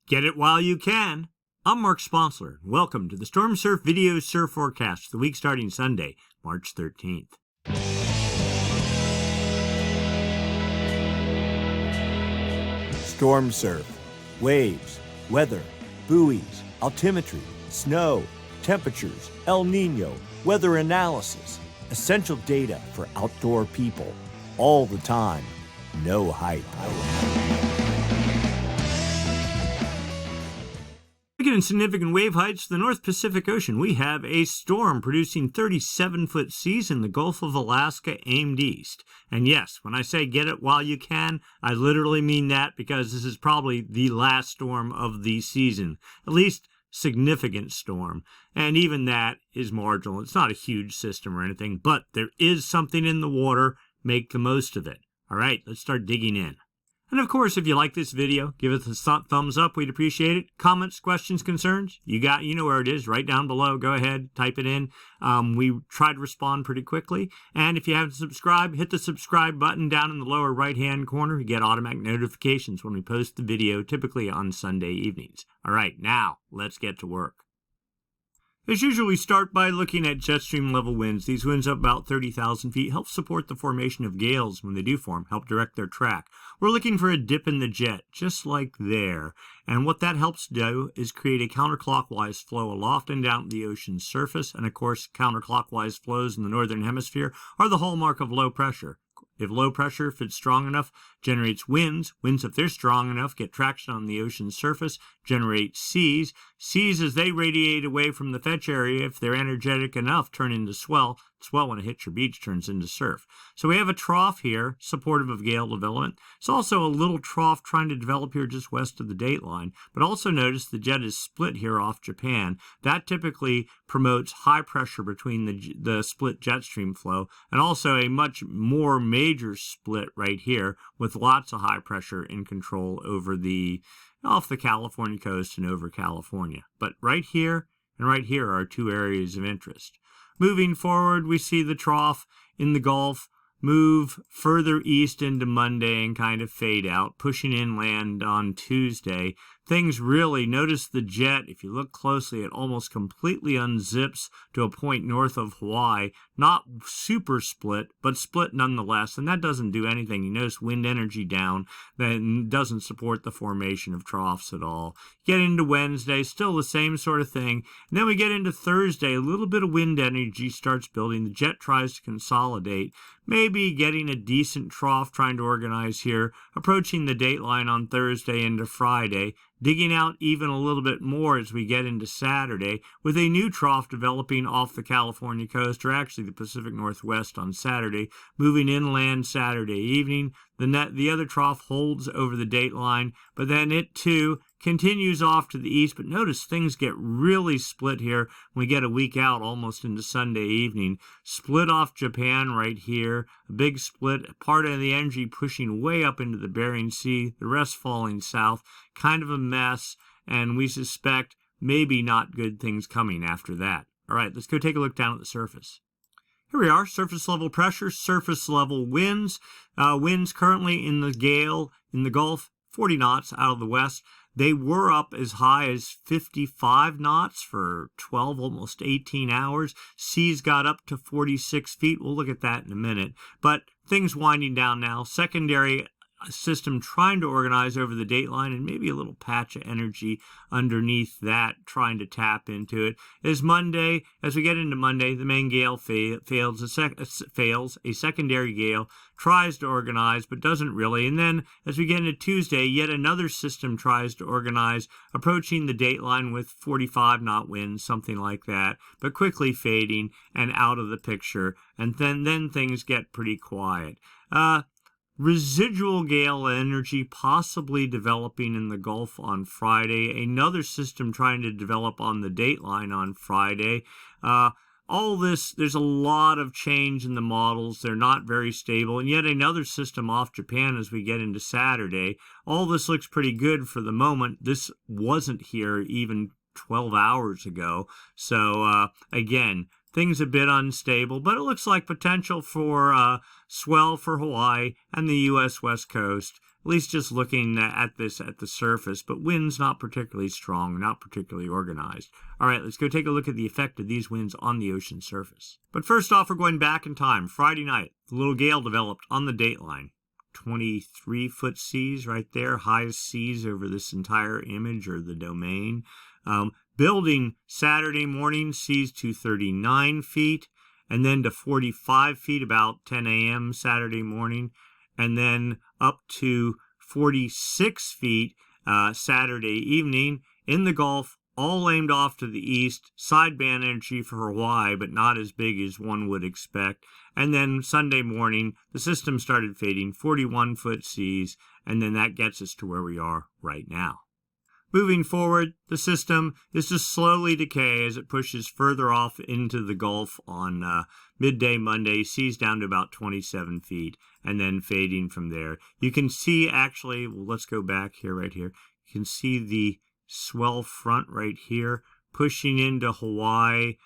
Get it while you can. I'm Mark Sponsler. Welcome to the Stormsurf Video Surf Forecast for the week starting Sunday, March 13th. Stormsurf, waves, weather, buoys, altimetry, snow, temperatures, El Niño, weather analysis, essential data for outdoor people, all the time, no hype. Looking at significant wave heights to the North Pacific Ocean, we have a storm producing 37-foot seas in the Gulf of Alaska aimed east. And yes, when I say get it while you can, I literally mean that because this is probably the last storm of the season, at least significant storm. And even that is marginal. It's not a huge system or anything, but there is something in the water. Make the most of it. All right, let's start digging in. And of course, if you like this video, give it a thumbs up. We'd appreciate it. Comments, questions, concerns, you know where it is, right down below. Go ahead, type it in. We try to respond pretty quickly. And if you haven't subscribed, hit the subscribe button down in the lower right-hand corner. You get automatic notifications when we post the video, typically on Sunday evenings. All right, now let's get to work. As usual, we start by looking at jet stream level winds. These winds up about 30,000 feet help support the formation of gales when they do form, help direct their track. We're looking for a dip in the jet, just like there. And what that helps do is create a counterclockwise flow aloft and down the ocean's surface. And of course, counterclockwise flows in the northern hemisphere are the hallmark of low pressure. If low pressure, if it's strong enough, generates winds. Winds, if they're strong enough, get traction on the ocean's surface, generate seas. Seas, as they radiate away from the fetch area, if they're energetic enough, turn into swell. Swell, when it hits your beach, turns into surf. So we have a trough here, supportive of gale development. It's also a little trough trying to develop here just west of the dateline. But also notice the jet is split here off Japan. That typically promotes high pressure between the split jet stream flow, and also a much more major split right here with lots of high pressure in control over off the California coast and over California. But right here and right here are two areas of interest. Moving forward, we see the trough in the Gulf move further east into Monday and kind of fade out, pushing inland on Tuesday. Things really, notice the jet, if you look closely, it almost completely unzips to a point north of Hawaii. Not super split, but split nonetheless, and that doesn't do anything. You notice wind energy down, that doesn't support the formation of troughs at all. Get into Wednesday, still the same sort of thing. And then we get into Thursday, a little bit of wind energy starts building. The jet tries to consolidate, maybe getting a decent trough trying to organize here, approaching the dateline on Thursday into Friday, digging out even a little bit more as we get into Saturday, with a new trough developing off the California coast, or actually the Pacific Northwest on Saturday, moving inland Saturday evening. The other trough holds over the dateline, but then it too continues off to the east. But notice things get really split here when we get a week out almost into Sunday evening. Split off Japan right here, a big split, part of the energy pushing way up into the Bering Sea, the rest falling south. Kind of a mess, and we suspect maybe not good things coming after that. All right, let's go take a look down at the surface. Here we are, surface level pressure, surface level winds. Winds currently in the gale in the Gulf, 40 knots out of the west. They were up as high as 55 knots for 12, almost 18 hours. Seas got up to 46 feet. We'll look at that in a minute. But things winding down now. Secondary system trying to organize over the dateline, and maybe a little patch of energy underneath that trying to tap into it. As Monday, as we get into Monday, the main gale fails. A secondary gale tries to organize but doesn't really. And then as we get into Tuesday, yet another system tries to organize, approaching the dateline with 45 knot winds, something like that, but quickly fading and out of the picture. And then things get pretty quiet. Residual gale energy possibly developing in the Gulf on Friday. Another system trying to develop on the dateline on Friday. All this, there's a lot of change in the models. They're not very stable. And yet another system off Japan as we get into Saturday. All this looks pretty good for the moment. This wasn't here even 12 hours ago. So, again, things a bit unstable, but it looks like potential for swell for Hawaii and the U.S. West Coast. at least just looking at this at the surface, but winds not particularly strong, not particularly organized. All right, let's go take a look at the effect of these winds on the ocean surface. But first off, we're going back in time. Friday night, the little gale developed on the dateline. 23-foot seas right there, highest seas over this entire image or the domain. Building Saturday morning, seas to 39 feet, and then to 45 feet about 10 a.m. Saturday morning, and then up to 46 feet Saturday evening in the Gulf, all aimed off to the east, sideband energy for Hawaii, but not as big as one would expect. And then Sunday morning, the system started fading, 41-foot seas, and then that gets us to where we are right now. Moving forward, the system is to slowly decay as it pushes further off into the Gulf on midday Monday, seas down to about 27 feet, and then fading from there. You can see actually, well, let's go back here, right here. You can see the swell front right here, pushing into Hawaii,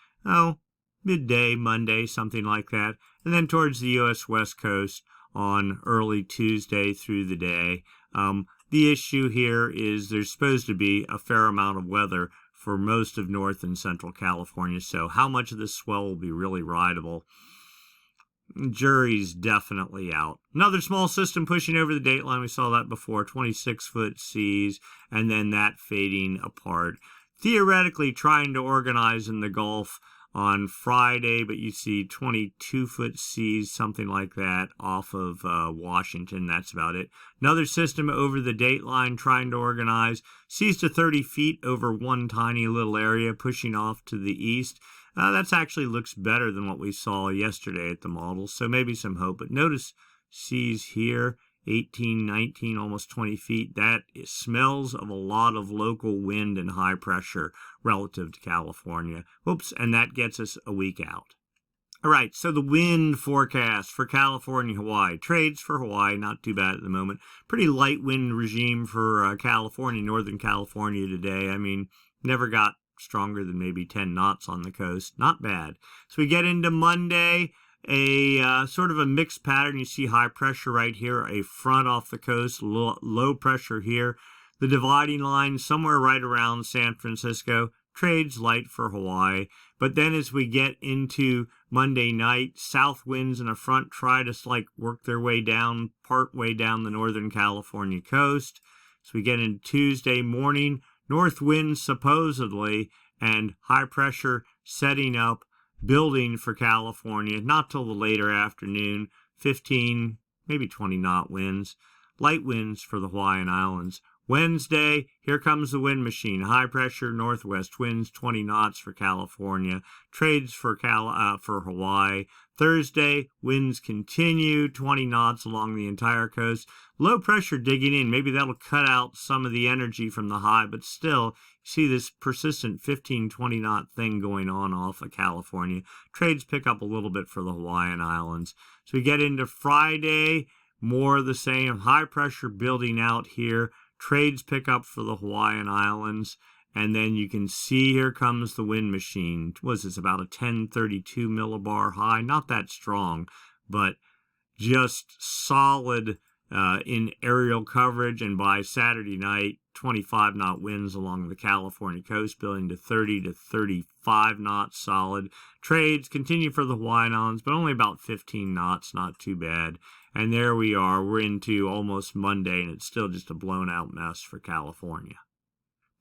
midday, Monday, something like that, and then towards the U.S. West Coast on early Tuesday through the day. The issue here is there's supposed to be a fair amount of weather for most of North and Central California, so how much of this swell will be really rideable? Jury's definitely out. Another small system pushing over the dateline. We saw that before, 26-foot seas, and then that fading apart. Theoretically trying to organize in the Gulf on Friday, but you see 22-foot seas, something like that, off of Washington. That's about it. Another system over the dateline trying to organize. Seas to 30 feet over one tiny little area, pushing off to the east. That actually looks better than what we saw yesterday at the model, so maybe some hope. But notice seas here, 18, 19, almost 20 feet. That smells of a lot of local wind and high pressure relative to California. Oops, and that gets us a week out. All right, so the wind forecast for California, Hawaii. Trades for Hawaii, not too bad at the moment. Pretty light wind regime for California, Northern California today. I mean, never got stronger than maybe 10 knots on the coast. Not bad. So we get into Monday, a sort of a mixed pattern. You see high pressure right here, a front off the coast, low pressure here. The dividing line somewhere right around San Francisco. Trades light for Hawaii. But then as we get into Monday night, south winds and a front try to work their way down, part way down the Northern California coast. So we get into Tuesday morning, north winds supposedly, and high pressure setting up, building for California, not till the later afternoon, 15, maybe 20 knot winds, light winds for the Hawaiian Islands. Wednesday, here comes the wind machine. High pressure northwest winds, 20 knots for California. Trades for Hawaii. Thursday, winds continue, 20 knots along the entire coast. Low pressure digging in. Maybe that'll cut out some of the energy from the high, but still, you see this persistent 15, 20 knot thing going on off of California. Trades pick up a little bit for the Hawaiian Islands. So we get into Friday, more of the same. High pressure building out here. Trades pick up for the Hawaiian Islands, and then you can see here comes the wind machine. Was this about a 1032 millibar high? Not that strong, but just solid in aerial coverage, and by Saturday night, 25 knot winds along the California coast, building to 30 to 35 knots solid. Trades continue for the Hawaiian Islands, but only about 15 knots, not too bad. And there we are. We're into almost Monday, and it's still just a blown-out mess for California.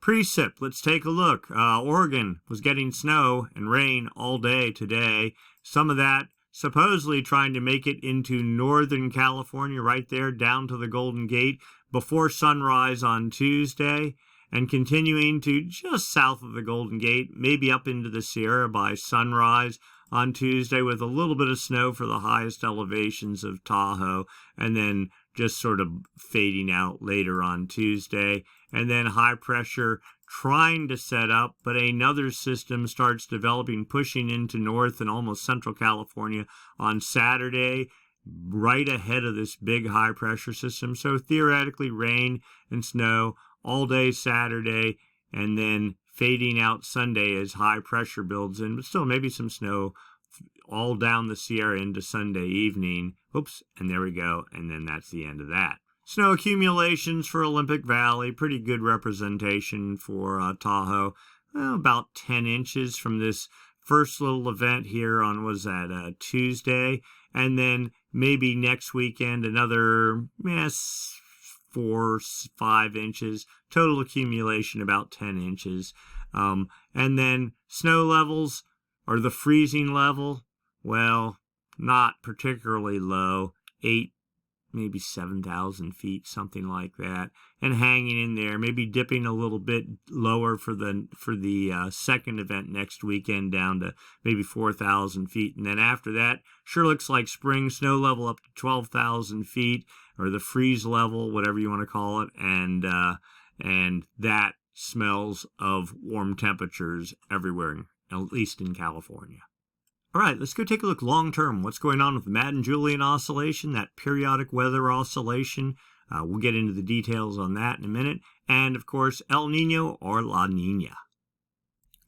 Precip, let's take a look. Oregon was getting snow and rain all day today. Some of that supposedly trying to make it into Northern California, right there down to the Golden Gate before sunrise on Tuesday, and continuing to just south of the Golden Gate, maybe up into the Sierra by sunrise on Tuesday, with a little bit of snow for the highest elevations of Tahoe, and then just sort of fading out later on Tuesday. And then high pressure trying to set up, but another system starts developing, pushing into North and almost Central California on Saturday, right ahead of this big high pressure system. So theoretically rain and snow all day Saturday, and then fading out Sunday as high pressure builds in, but still maybe some snow all down the Sierra into Sunday evening. Oops, and there we go, and then that's the end of that. Snow accumulations for Olympic Valley, pretty good representation for Tahoe. Well, about 10 inches from this first little event here on, was that Tuesday? And then maybe next weekend another 4, 5 inches. Total accumulation about 10 inches. And then snow levels, or the freezing level, well, not particularly low, 8, maybe 7,000 feet, something like that, and hanging in there, maybe dipping a little bit lower for the second event next weekend, down to maybe 4,000 feet, and then after that, sure looks like spring. Snow level up to 12,000 feet, or the freeze level, whatever you want to call it, and that smells of warm temperatures everywhere, at least in California. All right, let's go take a look long term. What's going on with the Madden Julian Oscillation, that periodic weather oscillation? We'll get into the details on that in a minute. And, of course, El Niño or La Niña.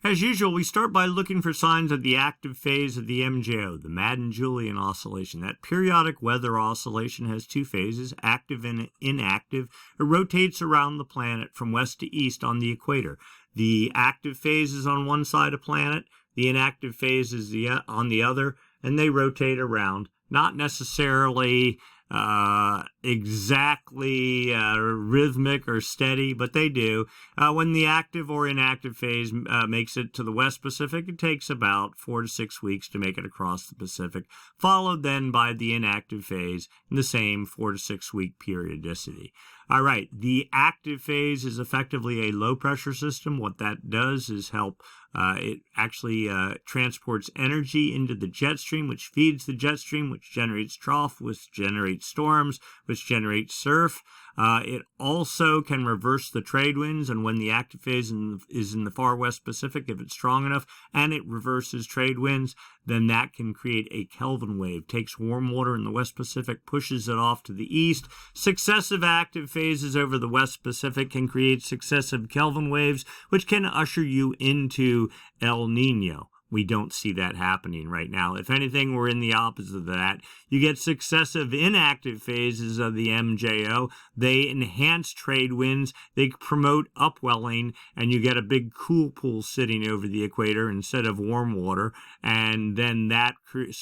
As usual, we start by looking for signs of the active phase of the MJO, the Madden Julian Oscillation. That periodic weather oscillation has two phases, active and inactive. It rotates around the planet from west to east on the equator. The active phase is on one side of the planet. The inactive phase is on the other, and they rotate around. Not necessarily exactly rhythmic or steady, but they do. When the active or inactive phase makes it to the West Pacific, it takes about 4 to 6 weeks to make it across the Pacific, followed then by the inactive phase in the same 4 to 6 week periodicity. All right, the active phase is effectively a low-pressure system. What that does is help, it actually transports energy into the jet stream, which feeds the jet stream, which generates trough, which generates storms, which generates surf. It also can reverse the trade winds, and when the active phase is in the far west Pacific, if it's strong enough and it reverses trade winds, then that can create a Kelvin wave. Takes warm water in the West Pacific, pushes it off to the east. Successive active phases over the West Pacific can create successive Kelvin waves, which can usher you into El Niño. We don't see that happening right now. If anything, we're in the opposite of that. You get successive inactive phases of the MJO. They enhance trade winds. They promote upwelling, and you get a big cool pool sitting over the equator instead of warm water. And then that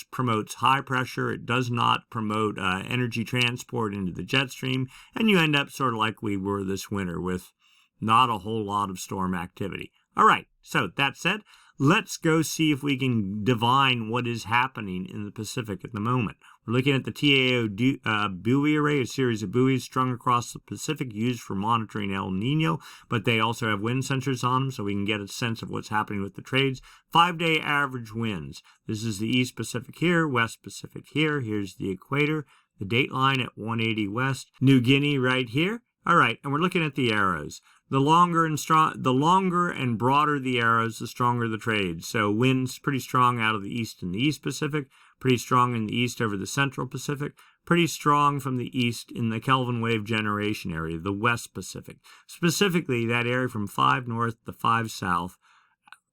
promotes high pressure. It does not promote energy transport into the jet stream. And you end up sort of like we were this winter, with not a whole lot of storm activity. All right, so that said, let's go see if we can divine what is happening in the Pacific at the moment. We're looking at the TAO buoy array, a series of buoys strung across the Pacific used for monitoring El Niño, but they also have wind sensors on them, so we can get a sense of what's happening with the trades. 5-day average winds. This is the East Pacific here, West Pacific here. Here's the equator, the date line at 180 west. New Guinea right here. All right, and we're looking at the arrows. The longer and broader the arrows, the stronger the trades. So winds pretty strong out of the east in the East Pacific, pretty strong in the east over the Central Pacific, pretty strong from the east in the Kelvin wave generation area, the West Pacific. Specifically, that area from 5 north to 5 south,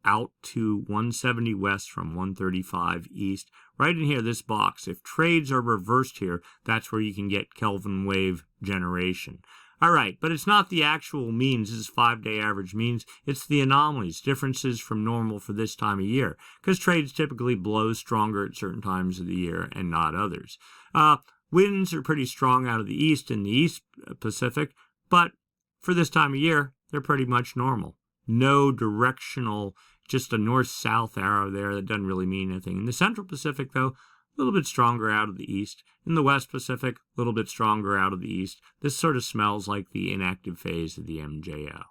out to 170 west from 135 east. Right in here, this box. If trades are reversed here, that's where you can get Kelvin wave generation. All right, but it's not the actual means. This is 5-day average means. It's the anomalies, differences from normal for this time of year, because trades typically blow stronger at certain times of the year and not others. Winds are pretty strong out of the east in the East Pacific, but for this time of year, they're pretty much normal. No directional, just a north-south arrow there. That doesn't really mean anything. In the Central Pacific, though, a little bit stronger out of the east. In the West Pacific, a little bit stronger out of the east. This sort of smells like the inactive phase of the MJO.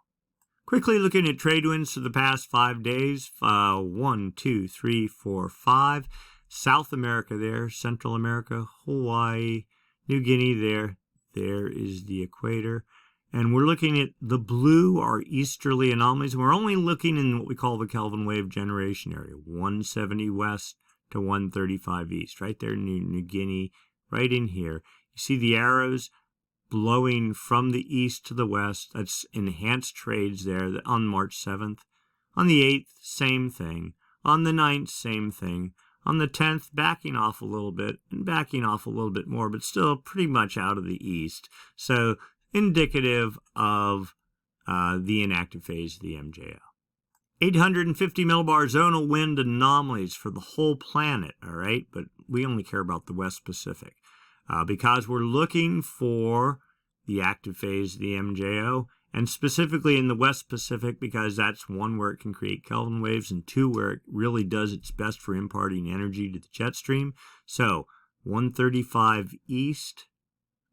Quickly looking at trade winds for the past 5 days. 1, 2, 3, 4, 5. South America there, Central America, Hawaii, New Guinea there. There is the equator. And we're looking at the blue, our easterly anomalies. We're only looking in what we call the Kelvin wave generation area, 170 west to 135 east, right there in New Guinea, right in here. You see the arrows blowing from the east to the west. That's enhanced trades there on March 7th. On the 8th, same thing. On the 9th, same thing. On the 10th, backing off a little bit and backing off a little bit more, but still pretty much out of the east. So indicative of the inactive phase of the MJO. 850 millibar zonal wind anomalies for the whole planet, all right? But we only care about the West Pacific because we're looking for the active phase of the MJO, and specifically in the West Pacific because that's one where it can create Kelvin waves and two where it really does its best for imparting energy to the jet stream. So 135 east,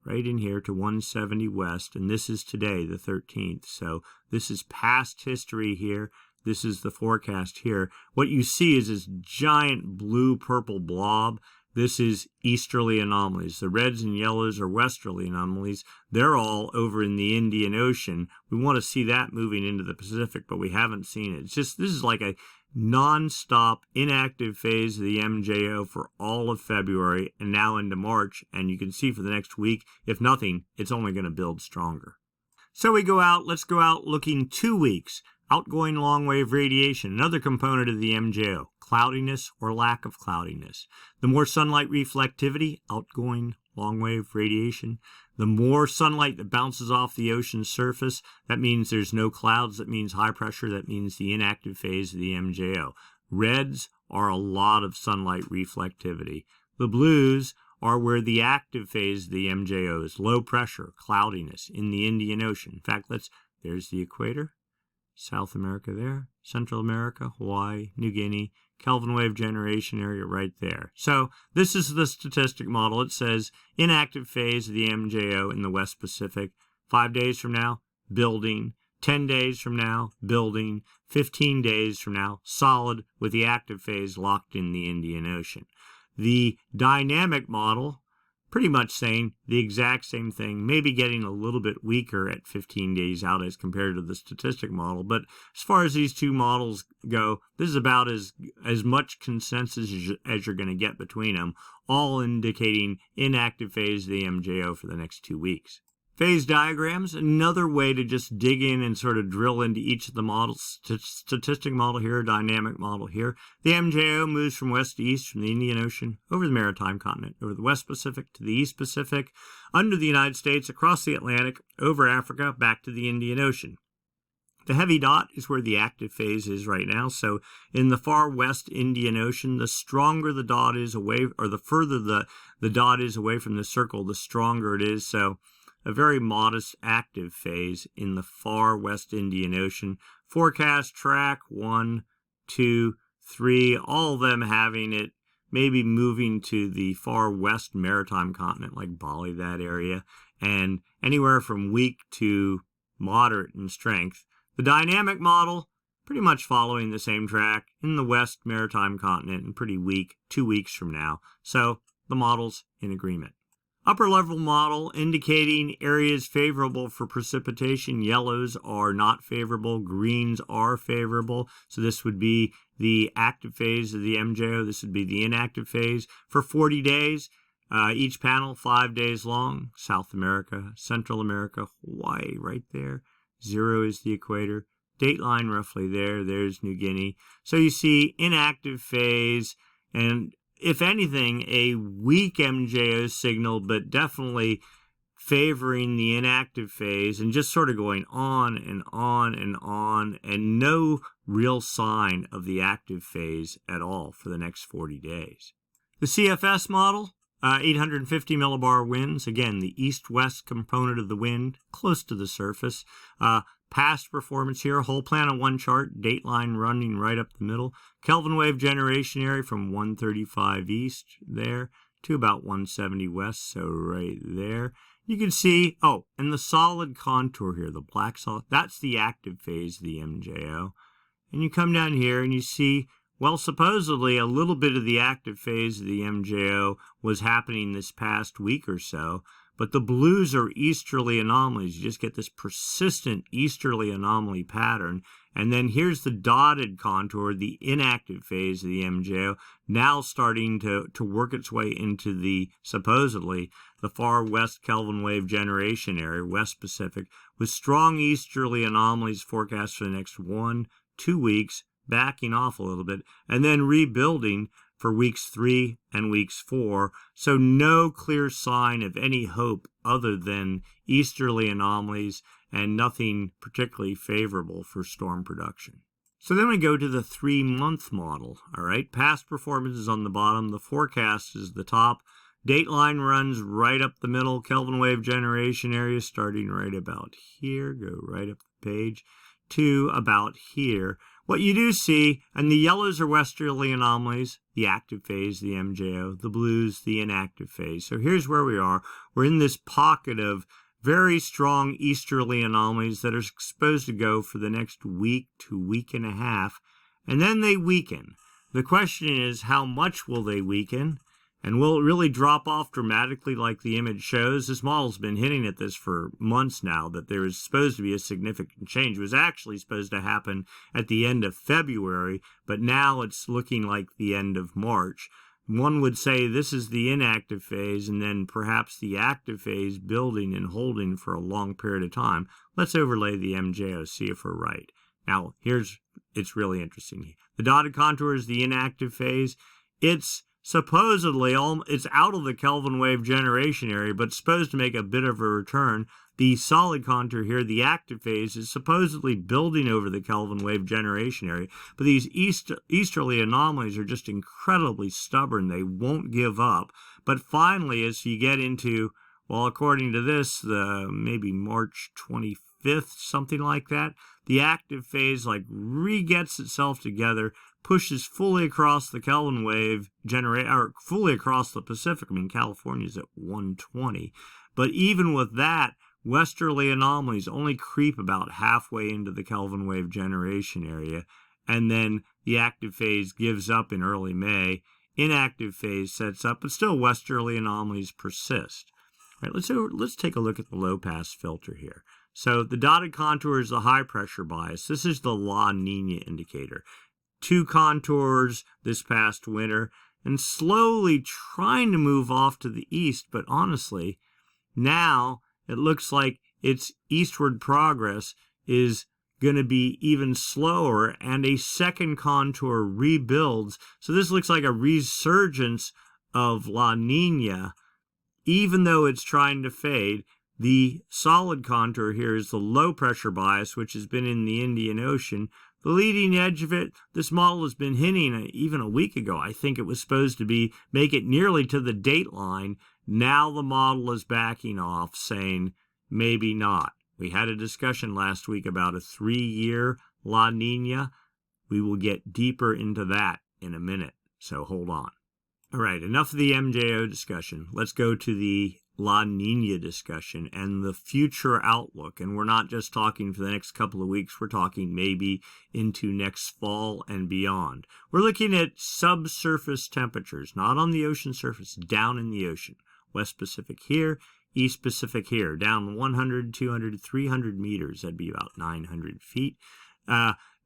right in here to 170 west, and this is today, the 13th. So this is past history here. This is the forecast here. What you see is this giant blue-purple blob. This is easterly anomalies. The reds and yellows are westerly anomalies. They're all over in the Indian Ocean. We want to see that moving into the Pacific, but we haven't seen it. It's just, this is like a non-stop inactive phase of the MJO for all of February and now into March. And you can see for the next week, if nothing, it's only going to build stronger. So we go out, let's go out looking 2 weeks. Outgoing long-wave radiation, another component of the MJO, cloudiness or lack of cloudiness. The more sunlight reflectivity, outgoing long-wave radiation. The more sunlight that bounces off the ocean surface, that means there's no clouds, that means high pressure, that means the inactive phase of the MJO. Reds are a lot of sunlight reflectivity. The blues are where the active phase of the MJO is, low pressure, cloudiness in the Indian Ocean. In fact, there's the equator. South America there, Central America, Hawaii, New Guinea, Kelvin wave generation area right there. So this is the statistic model. It says inactive phase of the MJO in the West Pacific. 5 days from now, building. 10 days from now, building. 15 days from now, solid with the active phase locked in the Indian Ocean. The dynamic model, pretty much saying the exact same thing, maybe getting a little bit weaker at 15 days out as compared to the statistic model. But as far as these two models go, this is about as much consensus as you're going to get between them, all indicating inactive phase of the MJO for the next 2 weeks. Phase diagrams, another way to just dig in and sort of drill into each of the models. Statistic model here, dynamic model here. The MJO moves from west to east from the Indian Ocean, over the maritime continent, over the West Pacific to the East Pacific, under the United States, across the Atlantic, over Africa, back to the Indian Ocean. The heavy dot is where the active phase is right now. So in the far west Indian Ocean, the stronger the dot is away, or the further the dot is away from the circle, the stronger it is. So a very modest active phase in the far west Indian Ocean. Forecast track 1, 2, 3, all of them having it maybe moving to the far west maritime continent like Bali, that area, and anywhere from weak to moderate in strength. The dynamic model, pretty much following the same track in the west maritime continent and pretty weak 2 weeks from now. So the model's in agreement. Upper level model indicating areas favorable for precipitation. Yellows are not favorable. Greens are favorable. So this would be the active phase of the MJO. This would be the inactive phase for 40 days. Each panel 5 days long. South America, Central America, Hawaii right there. 0 is the equator. Dateline roughly there. There's New Guinea. So you see inactive phase, and if anything, a weak MJO signal, but definitely favoring the inactive phase and just sort of going on and on and on, and no real sign of the active phase at all for the next 40 days. The CFS model, 850 millibar winds, again, the east-west component of the wind, close to the surface. Past performance here, whole planet one chart, dateline running right up the middle. Kelvin wave generation area from 135 east there to about 170 west, so right there. You can see, oh, and the solid contour here, the black solid, that's the active phase of the MJO. And you come down here and you see, well, supposedly a little bit of the active phase of the MJO was happening this past week or so. But the blues are easterly anomalies. You just get this persistent easterly anomaly pattern. And then here's the dotted contour, the inactive phase of the MJO, now starting to work its way into the, supposedly, the far west Kelvin wave generation area, West Pacific, with strong easterly anomalies forecast for the next 1-2 weeks, backing off a little bit, and then rebuilding for weeks 3 and weeks 4, so no clear sign of any hope other than easterly anomalies and nothing particularly favorable for storm production. So then we go to the 3-month model. All right, past performance is on the bottom, the forecast is the top. Dateline runs right up the middle, Kelvin wave generation area starting right about here, go right up the page to about here. What you do see, and the yellows are westerly anomalies, the active phase, the MJO, the blues, the inactive phase. So here's where we are. We're in this pocket of very strong easterly anomalies that are supposed to go for the next week to week and a half, and then they weaken. The question is, how much will they weaken? And will it really drop off dramatically like the image shows? This model's been hinting at this for months now, that there is supposed to be a significant change. It was actually supposed to happen at the end of February, but now it's looking like the end of March. One would say this is the inactive phase, and then perhaps the active phase building and holding for a long period of time. Let's overlay the MJO, see if we're right. Now, it's really interesting. The dotted contour is the inactive phase. It's supposedly, it's out of the Kelvin wave generation area, but supposed to make a bit of a return. The solid contour here, the active phase, is supposedly building over the Kelvin wave generation area, but these easterly anomalies are just incredibly stubborn. They won't give up. But finally, as you get into, well, according to this, maybe March 25th, something like that, the active phase re-gets itself together, pushes fully across the Kelvin wave or fully across the Pacific. I mean, California's at 120. But even with that, westerly anomalies only creep about halfway into the Kelvin wave generation area, and then the active phase gives up in early May. Inactive phase sets up, but still westerly anomalies persist. All right, let's take a look at the low-pass filter here. So the dotted contour is the high-pressure bias. This is the La Niña indicator. 2 contours this past winter, and slowly trying to move off to the east, but honestly, now it looks like its eastward progress is going to be even slower, and a second contour rebuilds. So this looks like a resurgence of La Niña, even though it's trying to fade. The solid contour here is the low pressure bias, which has been in the Indian Ocean. The leading edge of it, this model has been hinting even a week ago. I think it was supposed to make it nearly to the date line. Now the model is backing off, saying maybe not. We had a discussion last week about a 3-year La Niña. We will get deeper into that in a minute, so hold on. All right, enough of the MJO discussion. Let's go to the La Niña discussion and the future outlook. And we're not just talking for the next couple of weeks. We're talking maybe into next fall and beyond. We're looking at subsurface temperatures, not on the ocean surface, down in the ocean. West Pacific here, East Pacific here, down 100, 200, 300 meters. That'd be about 900 feet.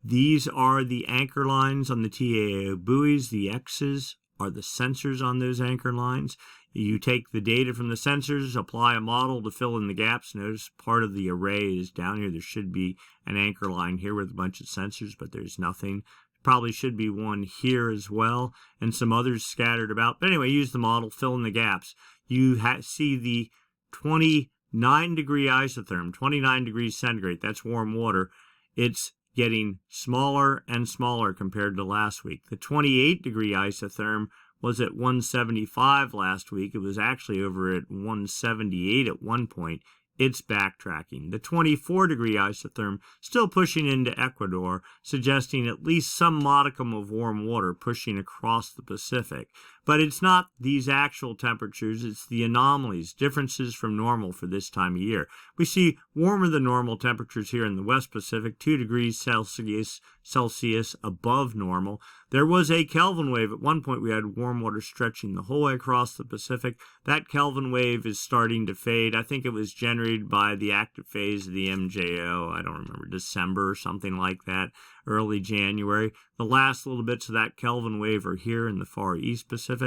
These are the anchor lines on the TAO buoys. The X's are the sensors on those anchor lines. You take the data from the sensors, apply a model to fill in the gaps. Notice part of the array is down here. There should be an anchor line here with a bunch of sensors, but there's nothing. Probably should be one here as well, and some others scattered about. But anyway, use the model, fill in the gaps. You see the 29-degree isotherm, 29 degrees centigrade. That's warm water. It's getting smaller and smaller compared to last week. The 28-degree isotherm was at 175 last week. It was actually over at 178 at one point. It's backtracking. The 24-degree isotherm still pushing into Ecuador, suggesting at least some modicum of warm water pushing across the Pacific. But it's not these actual temperatures, it's the anomalies, differences from normal for this time of year. We see warmer than normal temperatures here in the West Pacific, 2 degrees Celsius above normal. There was a Kelvin wave. At one point we had warm water stretching the whole way across the Pacific. That Kelvin wave is starting to fade. I think it was generated by the active phase of the MJO, I don't remember, December or something like that, early January. The last little bits of that Kelvin wave are here in the far East Pacific.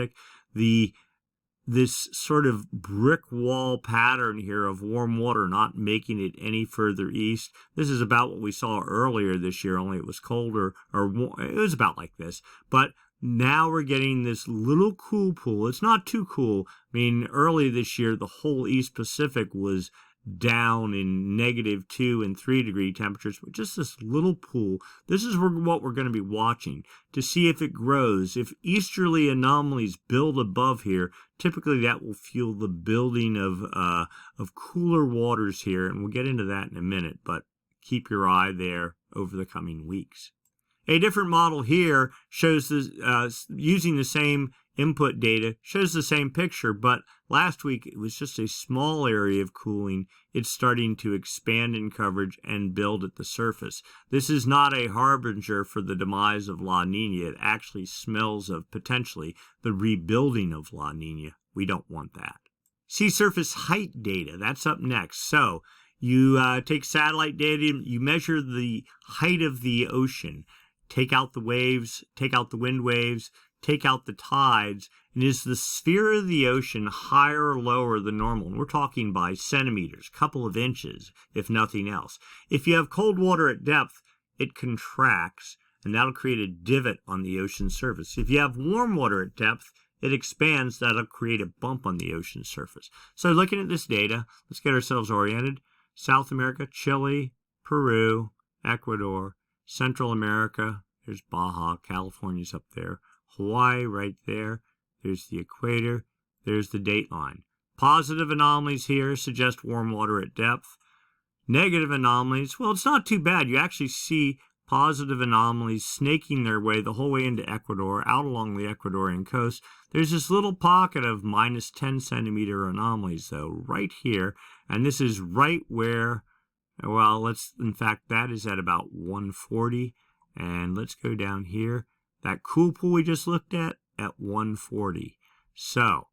This sort of brick wall pattern here of warm water not making it any further east. This is about what we saw earlier this year, only it was colder, or it was about like this. But now we're getting this little cool pool. It's not too cool. I mean, early this year, the whole East Pacific was down in -2 and 3 degree temperatures, but just this little pool. This is what we're going to be watching to see if it grows. If easterly anomalies build above here, typically that will fuel the building of cooler waters here, and we'll get into that in a minute, but keep your eye there over the coming weeks. A different model here shows this, using the same input data, shows the same picture, but last week it was just a small area of cooling. It's starting to expand in coverage and build at the surface. This is not a harbinger for the demise of La Niña. It actually smells of potentially the rebuilding of La Niña. We don't want that. Sea surface height data, that's up next. So you take satellite data, you measure the height of the ocean, take out the waves, take out the wind waves, take out the tides, and is the sphere of the ocean higher or lower than normal? And we're talking by centimeters, couple of inches, if nothing else. If you have cold water at depth, it contracts, and that'll create a divot on the ocean surface. If you have warm water at depth, it expands, that'll create a bump on the ocean surface. So looking at this data, let's get ourselves oriented. South America, Chile, Peru, Ecuador, Central America, there's Baja, California's up there. Hawaii right there. There's the equator. There's the date line. Positive anomalies here suggest warm water at depth. Negative anomalies, well, it's not too bad. You actually see positive anomalies snaking their way the whole way into Ecuador, out along the Ecuadorian coast. There's this little pocket of -10 centimeter anomalies, though, right here. And this is right where, well, in fact, that is at about 140. And let's go down here. That cool pool we just looked at 140. So,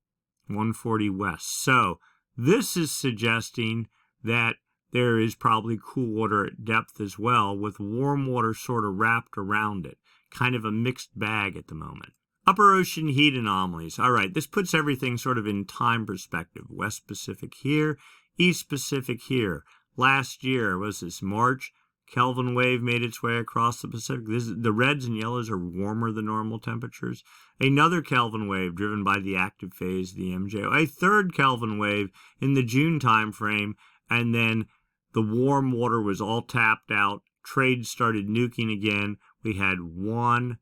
140 west. So, this is suggesting that there is probably cool water at depth as well, with warm water sort of wrapped around it. Kind of a mixed bag at the moment. Upper ocean heat anomalies. All right, this puts everything sort of in time perspective. West Pacific here, East Pacific here. Last year, was this March? Kelvin wave made its way across the Pacific. The reds and yellows are warmer than normal temperatures. Another Kelvin wave driven by the active phase of the MJO. A third Kelvin wave in the June time frame, and then the warm water was all tapped out. Trade started nuking again. We had 1,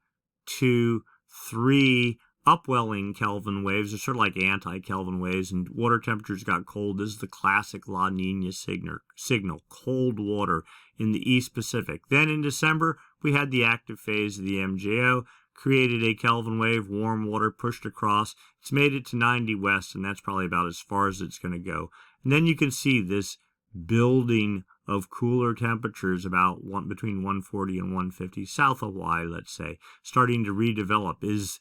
2, 3 upwelling Kelvin waves. They're sort of like anti-Kelvin waves, and water temperatures got cold. This is the classic La Niña signal, cold water in the East Pacific. Then in December, we had the active phase of the MJO, created a Kelvin wave, warm water pushed across. It's made it to 90 west, and that's probably about as far as it's going to go. And then you can see this building of cooler temperatures about between 140 and 150, south of Hawaii, let's say, starting to redevelop. Is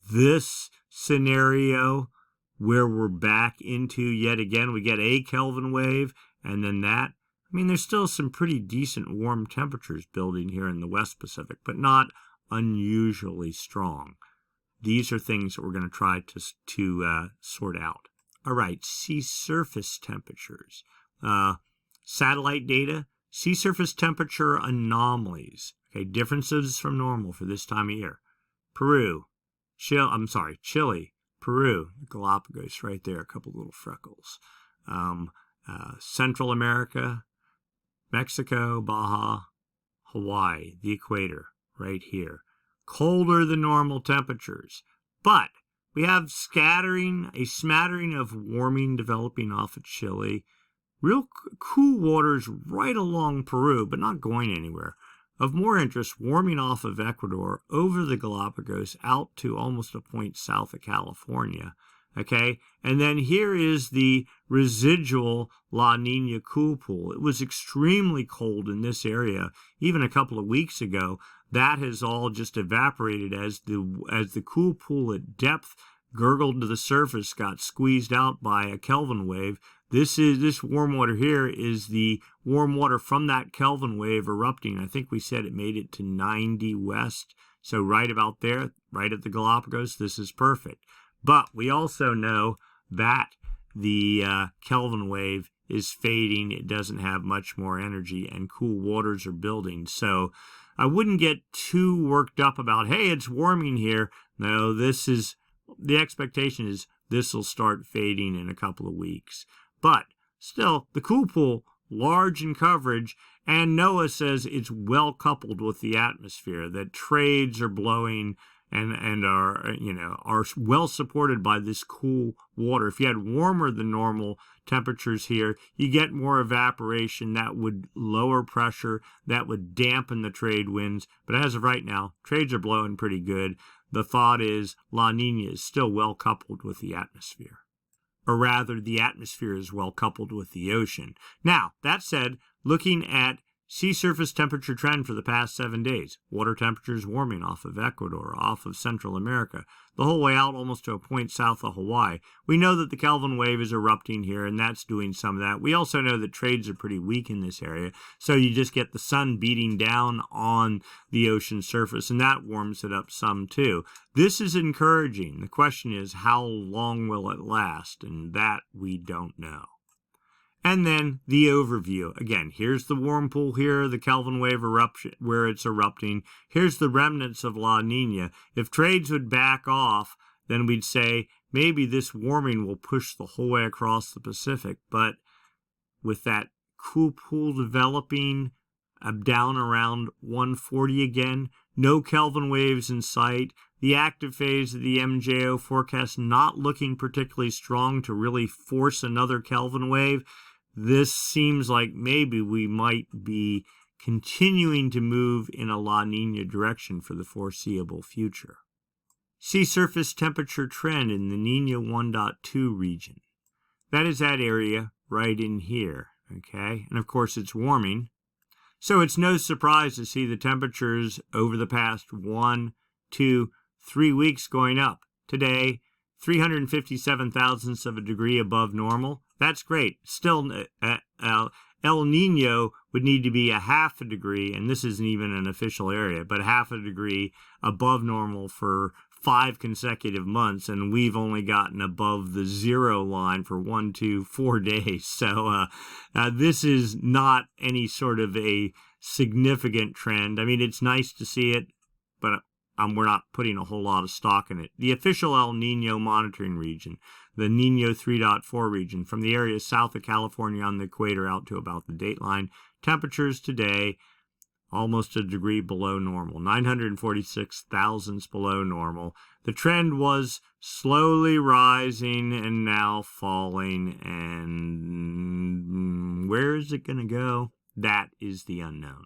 this scenario where we're back into, yet again, we get a Kelvin wave, and then that? I mean, there's still some pretty decent warm temperatures building here in the West Pacific, but not unusually strong. These are things that we're going to try to sort out. All right, sea surface temperatures. Satellite data, sea surface temperature anomalies. Okay, differences from normal for this time of year. Chile, Peru, Galapagos right there, a couple little freckles. Central America, Mexico, Baja, Hawaii, the equator, right here. Colder than normal temperatures. But we have a smattering of warming developing off of Chile. Real cool waters right along Peru, but not going anywhere. Of more interest, warming off of Ecuador over the Galapagos out to almost a point south of California. Okay, and then here is the residual La Niña cool pool. It was extremely cold in this area even a couple of weeks ago. That has all just evaporated as the cool pool at depth gurgled to the surface, got squeezed out by a Kelvin wave. This warm water here is the warm water from that Kelvin wave erupting. I think we said it made it to 90 west. So right about there, right at the Galapagos, this is perfect. But we also know that the Kelvin wave is fading. It doesn't have much more energy, and cool waters are building. So I wouldn't get too worked up about, hey, it's warming here. No, the expectation is this will start fading in a couple of weeks. But still, the cool pool, large in coverage, and NOAA says it's well coupled with the atmosphere, that trades are blowing and are well supported by this cool water. If you had warmer than normal temperatures here, you get more evaporation. That would lower pressure. That would dampen the trade winds. But as of right now, trades are blowing pretty good. The thought is La Niña is still well coupled with the atmosphere. Or rather, the atmosphere is well coupled with the ocean. Now, that said, looking at sea surface temperature trend for the past 7 days, water temperatures warming off of Ecuador, off of Central America, the whole way out almost to a point south of Hawaii. We know that the Kelvin wave is erupting here, and that's doing some of that. We also know that trades are pretty weak in this area, so you just get the sun beating down on the ocean surface, and that warms it up some too. This is encouraging. The question is, how long will it last? And that we don't know. And then the overview. Again, here's the warm pool here, the Kelvin wave eruption where it's erupting. Here's the remnants of La Niña. If trades would back off, then we'd say maybe this warming will push the whole way across the Pacific. But with that cool pool developing down around 140 again, no Kelvin waves in sight, the active phase of the MJO forecast not looking particularly strong to really force another Kelvin wave, this seems like maybe we might be continuing to move in a La Niña direction for the foreseeable future. Sea surface temperature trend in the Niño 1.2 region. That is that area right in here, okay? And of course it's warming. So it's no surprise to see the temperatures over the past 1, 2, 3 weeks going up. Today, 357 thousandths of a degree above normal. That's great. Still, El Niño would need to be a half a degree, and this isn't even an official area, but half a degree above normal for 5 consecutive months, and we've only gotten above the 0 line for 1, 2, 4 days. So this is not any sort of a significant trend. I mean, it's nice to see it, but we're not putting a whole lot of stock in it. The official El Niño monitoring region, the Niño 3.4 region, from the area south of California on the equator out to about the dateline, temperatures today almost a degree below normal, 946 thousandths below normal. The trend was slowly rising and now falling, and where is it going to go? That is the unknown.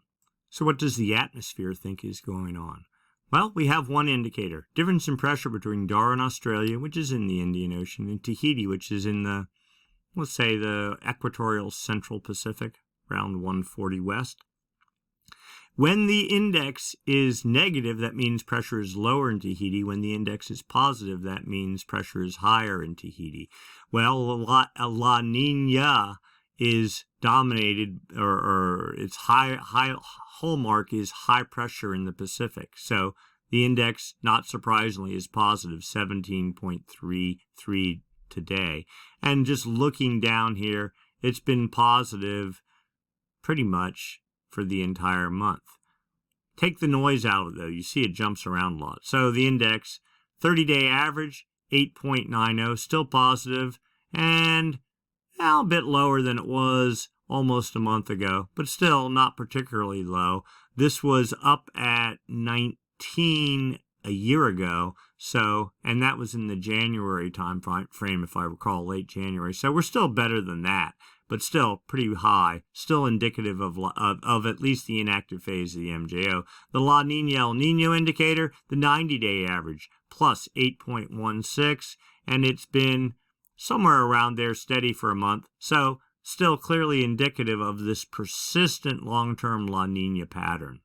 So what does the atmosphere think is going on? Well, we have one indicator, difference in pressure between Darwin, Australia, which is in the Indian Ocean, and Tahiti, which is in the, let's say, the equatorial central Pacific, around 140 west. When the index is negative, that means pressure is lower in Tahiti. When the index is positive, that means pressure is higher in Tahiti. Well, La Niña is dominated, or its high hallmark is high pressure in the Pacific. So the index, not surprisingly, is positive, 17.33 today. And just looking down here, it's been positive pretty much for the entire month. Take the noise out of it, though. You see it jumps around a lot. So the index, 30-day average, 8.90, still positive, and a bit lower than it was almost a month ago, but still not particularly low. This was up at 19 a year ago, so, and that was in the January time frame, if I recall, late January. So we're still better than that, but still pretty high, still indicative of at least the inactive phase of the MJO. The La Niña El Niño indicator, the 90-day average, plus 8.16, and it's been somewhere around there steady for a month. So still clearly indicative of this persistent long-term La Niña pattern.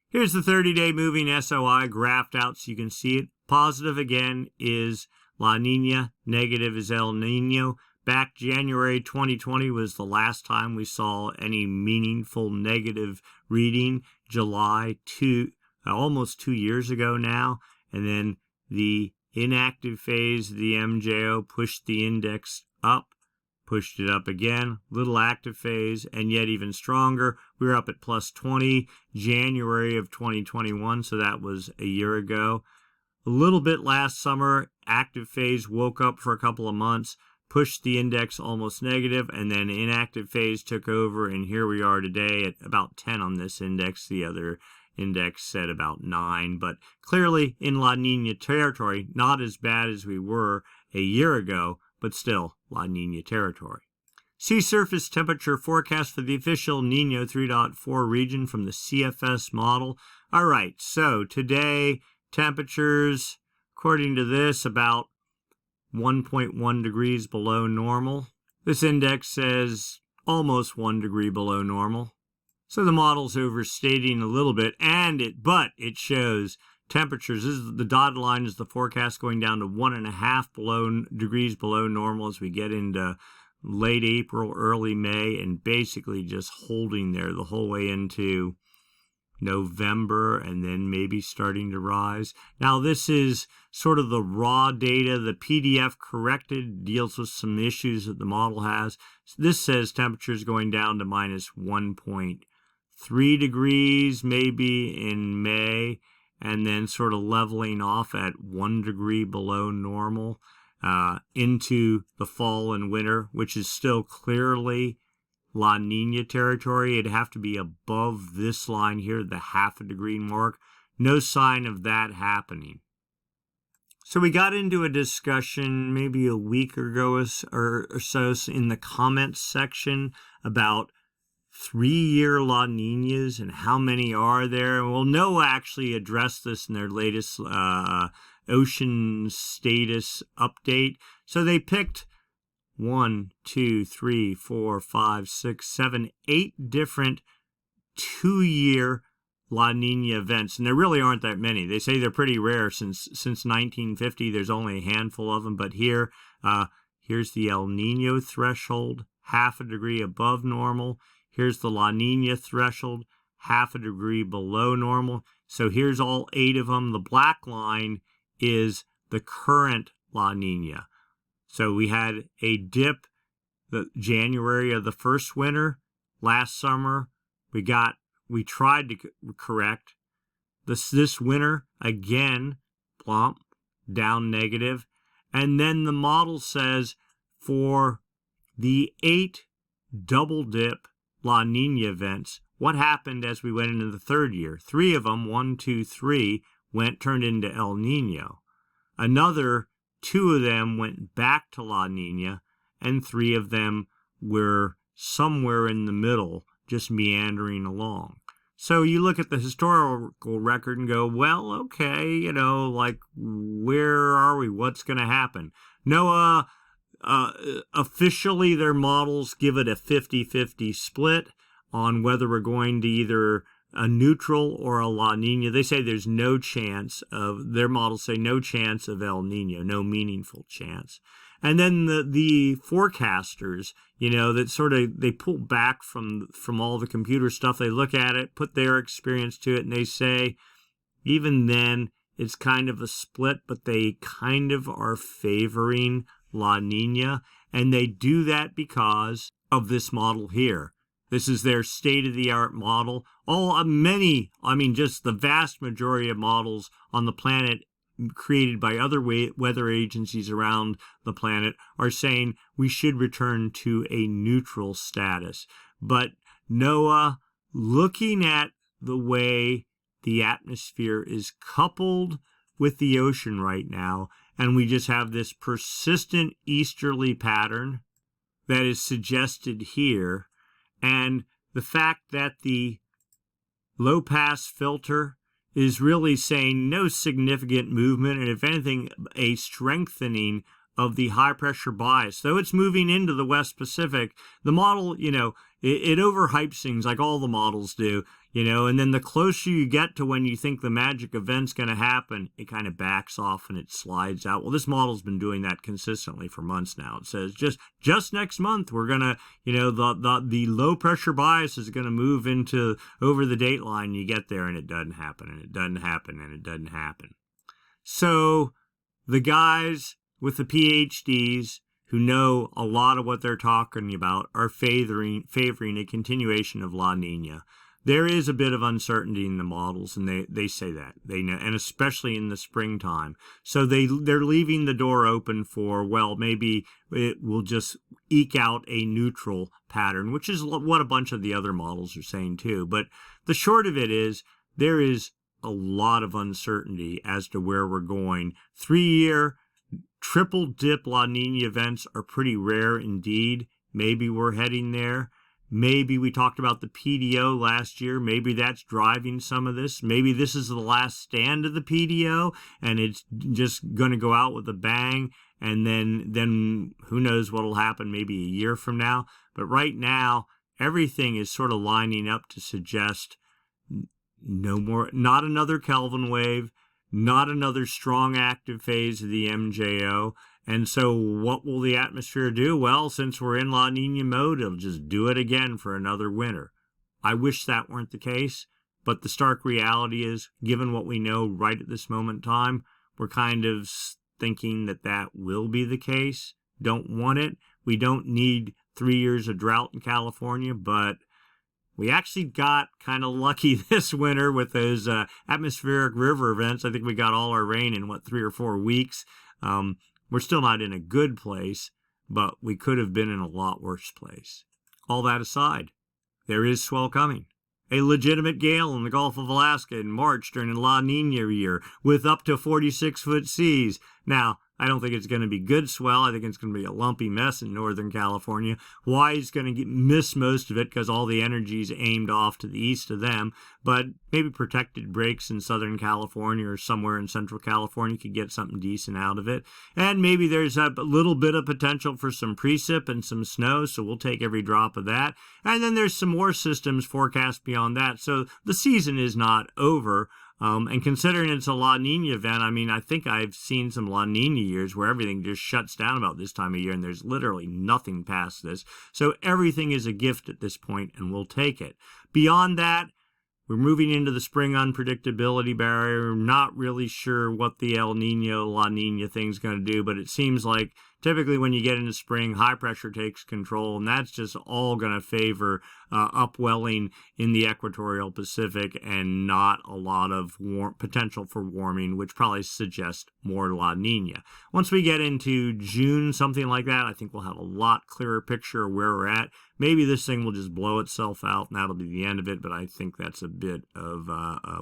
Here's the 30-day moving SOI graphed out so you can see it. Positive again is La Niña, negative is El Niño. Back January 2020 was the last time we saw any meaningful negative reading. July, almost 2 years ago now. And then the inactive phase of the MJO pushed the index up, pushed it up again, little active phase, and yet even stronger. We were up at plus 20 January of 2021, so that was a year ago. a little bit last summer. Active phase woke up for a couple of months, pushed the index almost negative, and then inactive phase took over, and here we are today at about 10 on this index. The other index said about 9, but clearly in La Niña territory, not as bad as we were a year ago, but still La Niña territory. Sea surface temperature forecast for the official Niño 3.4 region from the CFS model. All right, so today temperatures, according to this, about 1.1 degrees below normal. This index says almost 1 degree below normal. So the model's overstating a little bit, but it shows temperatures. This is the dotted line is the forecast going down to 1.5 degrees below normal as we get into late April, early May, and basically just holding there the whole way into November, and then maybe starting to rise. Now, this is sort of the raw data. The PDF corrected deals with some issues that the model has. This says temperatures going down to minus 1.3 degrees maybe in May, and then sort of leveling off at 1 degree below normal into the fall and winter, which is still clearly La Niña territory. It'd have to be above this line here, the ½ degree mark. No sign of that happening. So we got into a discussion maybe a week ago or so in the comments section about 3-year La Niñas and how many are there. Well, NOAA actually addressed this in their latest ocean status update. So they picked 1, 2, 3, 4, 5, 6, 7, 8 different 2-year La Niña events, and there really aren't that many. They say they're pretty rare since 1950. There's only a handful of them, but here's the El Niño threshold, ½ degree above normal. Here's the La Niña threshold, ½ degree below normal. So here's all 8 of them. The black line is the current La Niña. So we had a dip the January of the first winter. Last summer, we tried to correct. This winter, again, plump, down negative. And then the model says for the 8 double dip La Niña events, what happened as we went into the 3rd year? 3 of them, 1, 2, 3, turned into El Niño. Another 2 of them went back to La Niña, and 3 of them were somewhere in the middle, just meandering along. So you look at the historical record and go, well, okay, like, where are we? What's going to happen? NOAA, officially their models give it a 50-50 split on whether we're going to either a neutral or a La Niña. They say there's no chance of, their models say no chance of El Niño, no meaningful chance. And then the forecasters, that sort of, they pull back from all the computer stuff. They look at it, put their experience to it, and they say, even then, it's kind of a split, but they kind of are favoring La Niña. And they do that because of this model here. This is their state-of-the-art model. Just the vast majority of models on the planet created by other weather agencies around the planet are saying we should return to a neutral status. But NOAA, looking at the way the atmosphere is coupled with the ocean right now, and we just have this persistent easterly pattern that is suggested here, and the fact that the low-pass filter is really saying no significant movement, and if anything, a strengthening of the high-pressure bias. Though it's moving into the West Pacific, the model, it overhypes things like all the models do, and then the closer you get to when you think the magic event's going to happen, it kind of backs off and it slides out. Well, this model's been doing that consistently for months now. It says just next month we're going to, the low-pressure bias is going to move into over the date line. You get there and it doesn't happen, and it doesn't happen, and it doesn't happen. So the guys with the PhDs who know a lot of what they're talking about are favoring a continuation of La Niña. there is a bit of uncertainty in the models, and they say that. They know, and especially in the springtime. So they're leaving the door open for, well, maybe it will just eke out a neutral pattern, which is what a bunch of the other models are saying too. But the short of it is, there is a lot of uncertainty as to where we're going. 3-year triple dip La Nina events are pretty rare indeed. Maybe we're heading there. Maybe we talked about the PDO last year. Maybe that's driving some of this. Maybe this is the last stand of the PDO and it's just going to go out with a bang. And then who knows what will happen maybe a year from now. But right now, everything is sort of lining up to suggest no more, not another Kelvin wave, not another strong active phase of the MJO. And so what will the atmosphere do? Well, since we're in La Nina mode, it'll just do it again for another winter. I wish that weren't the case, but the stark reality is, given what we know right at this moment in time, we're kind of thinking that that will be the case. Don't want it. We don't need 3 years of drought in California, but we actually got kind of lucky this winter with those atmospheric river events. I think we got all our rain in, 3 or 4 weeks. We're still not in a good place, but we could have been in a lot worse place. All that aside, there is swell coming. A legitimate gale in the Gulf of Alaska in March during the La Nina year with up to 46-foot seas. Now, I don't think it's going to be good swell. I think it's going to be a lumpy mess in Northern California. Hawaii's going to miss most of it because all the energy is aimed off to the east of them. But maybe protected breaks in Southern California or somewhere in Central California could get something decent out of it. And maybe there's a little bit of potential for some precip and some snow, so we'll take every drop of that. And then there's some more systems forecast beyond that. So the season is not over. And considering it's a La Nina event, I mean, I think I've seen some La Nina years where everything just shuts down about this time of year and there's literally nothing past this. So everything is a gift at this point and we'll take it. Beyond that, we're moving into the spring unpredictability barrier. Not really sure what the El Nino, La Nina thing's going to do, but it seems like typically when you get into spring, high pressure takes control, and that's just all going to favor upwelling in the equatorial Pacific and not a lot of potential for warming, which probably suggests more La Nina. Once we get into June, something like that, I think we'll have a lot clearer picture of where we're at. Maybe this thing will just blow itself out and that'll be the end of it, but I think that's a bit of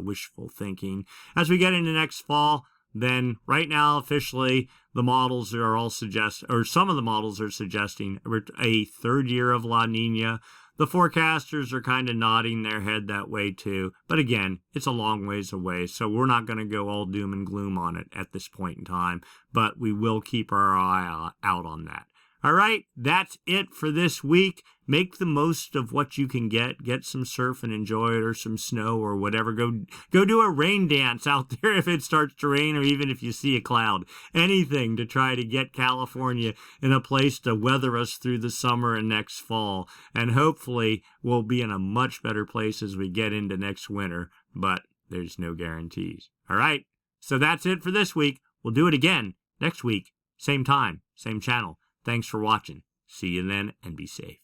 wishful thinking. As we get into next fall, then right now officially the models are all some of the models are suggesting a third year of La Nina. The forecasters are kind of nodding their head that way too. But again, it's a long ways away, so we're not going to go all doom and gloom on it at this point in time, but we will keep our eye out on that. All right, that's it for this week. Make the most of what you can get. Get some surf and enjoy it, or some snow or whatever. Go do a rain dance out there if it starts to rain, or even if you see a cloud. Anything to try to get California in a place to weather us through the summer and next fall. And hopefully we'll be in a much better place as we get into next winter, but there's no guarantees. All right, so that's it for this week. We'll do it again next week. Same time, same channel. Thanks for watching. See you then, and be safe.